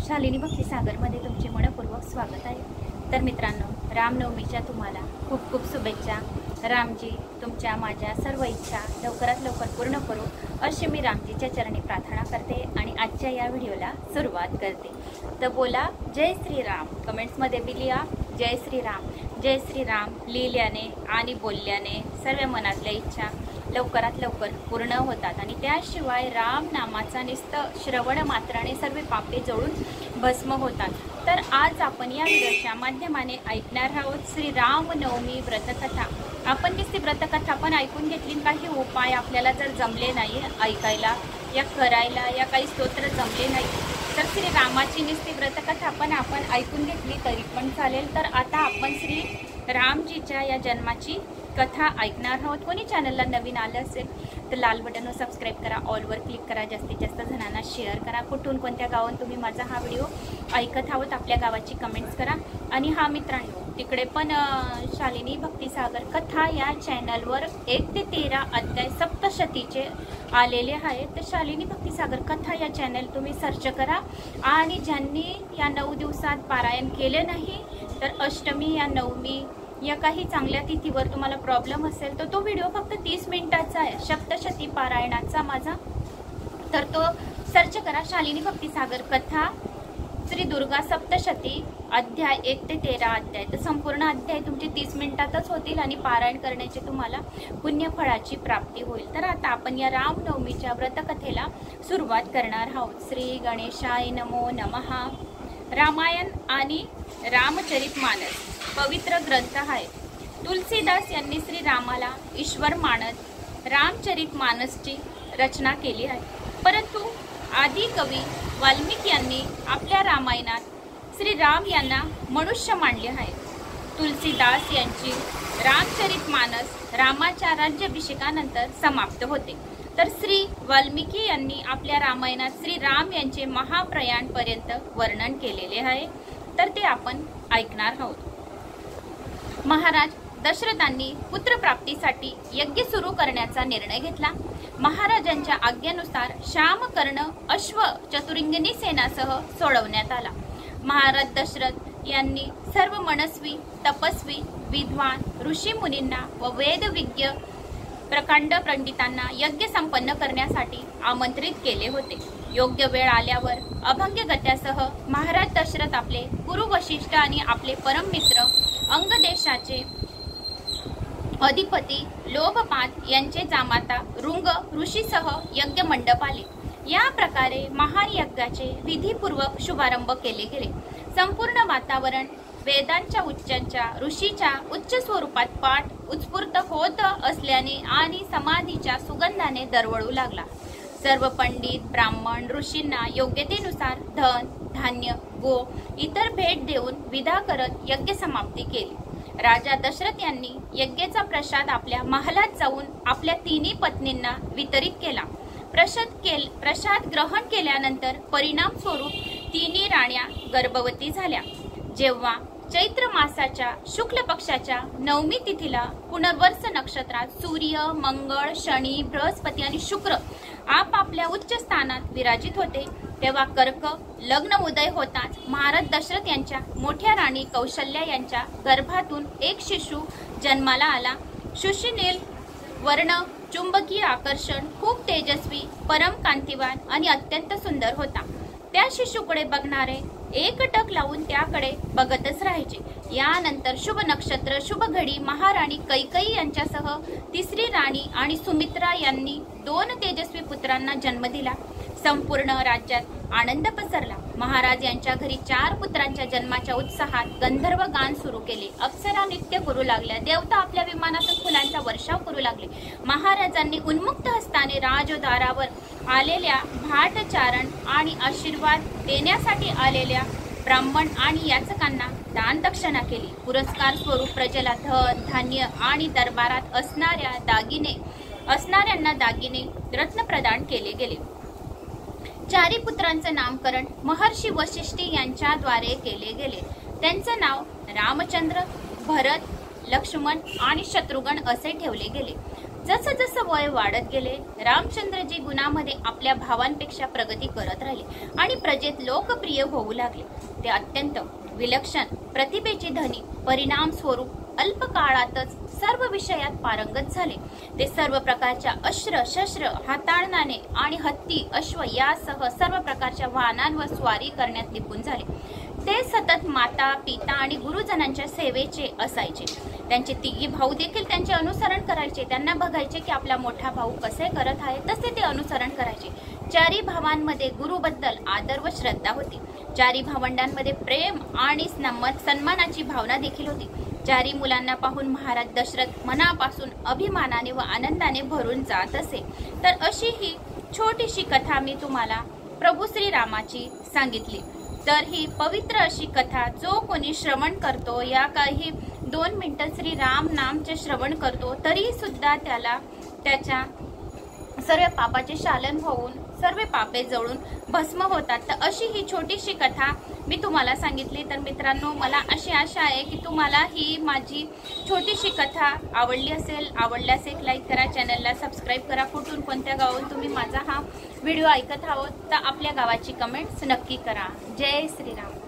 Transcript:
शालिनी भक्ती सागरमध्ये तुमचे मनपूर्वक स्वागत आहे। तर मित्रांनो, रामनवमीच्या तुम्हाला खूप खूप शुभेच्छा। रामजी तुमच्या माझ्या सर्व इच्छा लवकरात लवकर पूर्ण करो अशी मी रामजीच्या चरणी प्रार्थना करते आणि आजच्या या व्हिडिओला सुरुवात करते। तर बोला जय श्रीराम, कमेंट्समध्ये बी लिहा जय श्रीराम। जय श्रीराम लिहिल्याने आणि बोलल्याने सर्व मनातल्या इच्छा लवकरात लवकर पूर्ण होतात आणि त्याशिवाय राम नामाचा निस्त श्रवण मात्राने सर्व पापे जळून भस्म होतात। तर आज आपण या व्हिडिओच्या माध्यमाने ऐकणार आहोत श्री रामनवमी व्रतकथा। आपण नुसती व्रतकथा पण ऐकून घेतली, काही उपाय आपल्याला जर जमले नाही ऐकायला या करायला या काही स्तोत्र जमले नाही तर श्री रामाची नुसती व्रतकथा पण आपण ऐकून घेतली तरी पण चालेल। तर आता आपण श्री रामजीच्या या जन्माची कथा ऐकणार आहोत। कोणी चॅनलला नवीन आलं असेल तर लाल बटनवर सबस्क्राईब करा, ऑलवर क्लिक करा, जास्तीत जास्त जणांना शेअर करा। कुठून कोणत्या गावात तुम्ही माझा हा व्हिडिओ ऐकत आहोत आपल्या गावाची कमेंट्स करा। आणि हा मित्रांनो, तिकडे पण शालिनी भक्ती सागर कथा या चॅनलवर 1 ते 13 अध्याय सप्तशतीचे आलेले आहेत। तर शालिनी भक्ती सागर कथा या चॅनल तुम्ही सर्च करा आणि ज्यांनी या 9 दिवसात पारायण केले नाही तर अष्टमी या नवमी या काही चांगल्या तिथीवर तुम्हाला प्रॉब्लेम असेल तर तो व्हिडिओ फक्त 30 मिनिटाचा आहे सप्तशती पारायणाचा माझा। तर तो सर्च करा शालिनी भक्ती सागर कथा श्री दुर्गा सप्तशती अध्याय 1 ते 13 अध्याय। तर संपूर्ण अध्याय तुमचे 30 मिनिटातच होतील आणि पारायण करण्याची तुम्हाला पुण्यफळाची प्राप्ती होईल। तर आता आपण या रामनवमीच्या व्रतकथेला सुरुवात करणार आहोत। श्री गणेशाय नमो नमः। रामायण आणि रामचरितमानस पवित्र ग्रंथ आहे। तुलसीदास यांनी श्री रामाला ईश्वर मानत रामचरितमानसची रचना केली आहे, परंतु आदी कवी वाल्मिकी यांनी आपल्या रामायणात श्री राम यांना मनुष्य मानले आहे। तुलसीदास यांची रामचरितमानस रामाच्या राज्याभिषेकानंतर समाप्त होते, तर श्री वाल्मिकी यांनी आपल्या रामायणात श्री राम यांचे महाप्रयाण पर्यंत वर्णन केलेले आहे। तर ते आपण ऐकणार आहोत। महाराज दशरथांनी पुत्रप्राप्तीसाठी यज्ञ सुरू करण्याचा निर्णय घेतला। महाराजांच्या आज्ञेनुसार श्यामकर्ण अश्व चतुरिंगिनी सेनासह सोडवण्यात आला। महाराज दशरथ यांनी सर्व मनस्वी, तपस्वी, विद्वान ऋषी मुनींना व वेदविज्ञ प्रकांड पंडितांना यज्ञ संपन्न करण्यासाठी आमंत्रित केले होते। योग्य वेळ आल्यावर अभंगगत्यासह महाराज दशरथ आपले गुरु वशिष्ठ आणि आपले परम मित्र अंगदेशाचे अधिपती लोभपात यांचे जामाता रुंग ऋषीसह यज्ञ मंडप आले। या प्रकारे महायज्ञाचे विधीपूर्वक शुभारंभ केले गेले। संपूर्ण वातावरण वेदांच्या उच्चांच्या ऋषीच्या उच्च स्वरूपात पाठ उत्स्फूर्त होत असल्याने आणि समाधीच्या सुगंधाने दरवळू लागला। सर्व पंडित ब्राह्मण ऋषींना योग्यतेनुसार धन धान्य गो इतर भेट देऊन विदा करत यज्ञ समाप्ती केली। राजा दशरथ यांनी यज्ञाचा प्रसाद आपल्या महालात जाऊन आपल्या तिन्ही पत्नींना वितरित केला। प्रसाद ग्रहण केल्यानंतर परिणाम स्वरूप तिन्ही राण्या गर्भवती झाल्या। जेव्हा चैत्र मासाच्या शुक्ल पक्षाच्या नवमी तिथीला पुनर्वस नक्षत्रात सूर्य मंगळ शनी बृहस्पती आणि शुक्र आपापल्या उच्च स्थानात विराजित होते, तेव्हा कर्क लग्न उदय होताच महाराज दशरथ यांच्या मोठ्या राणी कौशल्या यांच्या गर्भातून एक शिशु जन्माला आला। शुशीनील वर्ण, चुंबकीय आकर्षण, खूप तेजस्वी, परम कांतिवान आणि अत्यंत सुंदर होता। त्या शिशुकडे बघणारे एकटक लावून त्याकडे बघतच राहायचे। यानंतर शुभ नक्षत्र शुभ घडी महाराणी कैकेयी यांच्यासह तिसरी राणी आणि सुमित्रा यांनी 2 तेजस्वी पुत्रांना जन्म दिला। संपूर्ण राज्यात आनंद पसरला। महाराज यांच्या घरी 4 पुत्रांच्या जन्माच्या उत्साहात गंधर्व गान सुरू केले। अप्सरा नृत्य करू लागल्या, देवता आपल्या विमानातून फुलांचा वर्षाव करू लागले। महाराजांनी उन्मुक्त हस्ताने राजदारावर आलेल्या भाटचारण आणि आशीर्वाद देण्यासाठी आलेल्या ब्राह्मण आणि याचकांना दान दक्षिणा केली। पुरस्कार स्वरूप प्रजेला धन धान्य आणि दरबारात असणाऱ्यांना दागिने रत्न प्रदान केले गेले। 4 पुत्रांचे नामकरण महर्षी वशिष्ठी यांच्याद्वारे केले गेले। त्यांचे नाव रामचंद्र, भरत, लक्ष्मण आणि शत्रुघ्न असे ठेवले गेले। जसं जसं वय वाढत गेले रामचंद्रजी गुणामध्ये आपल्या भावांपेक्षा प्रगती करत राहिले आणि प्रजेत लोकप्रिय होऊ लागले। ते अत्यंत विलक्षण प्रतिभेचे धनी, परिणाम स्वरूप अल्प काळातच सर्व विषयात पारंगत झाले। ते सर्व प्रकारच्या अस्त्र शस्त्र हाताळण्याने आणि हत्ती अश्व यासह सर्व प्रकारच्या वाहनांवर स्वारी करण्यात निपुण झाले। ते सतत माता पिता आणि गुरुजनांच्या सेवेचे असायचे। त्यांचे तिघी भाऊ देखील त्यांचे अनुसरण करायचे। त्यांना बघायचे की आपला मोठा भाऊ कसे करत आहे तसे ते अनुसरण करायचे। चारी भावांमध्ये गुरुबद्दल आदर व श्रद्धा होती। चारी भावंडांमध्ये प्रेम आणि सन्मानाची भावना देखील होती। चारी मुलांना पाहून महाराज दशरथ मनापासून अभिमानाने व आनंदाने भरून जात असे। तर अशी ही छोटीशी कथा मी तुम्हाला प्रभू श्रीरामाची सांगितली। तर ही पवित्र अशी कथा जो कोणी श्रवण करतो, या काही 2 मिनिटं श्रीराम नामचे श्रवण करतो, तरी सुद्धा त्याला त्याच्या सर्व पापाचे शालन होऊन सर्व पापे जळून भस्म होतात। तर अशी ही छोटीशी कथा मी तुम्हाला सांगितली। तर मित्रांनो, मला अशी आशा आहे की तुम्हाला ही माझी छोटीशी कथा आवडली असेल। आवडल्यास एक लाईक करा, चॅनलला सबस्क्राईब करा। कुठून कोणत्या गावाहून तुम्ही माझा हा व्हिडिओ ऐकत आहोत तर आपल्या गावाची कमेंट्स नक्की करा। जय श्रीराम।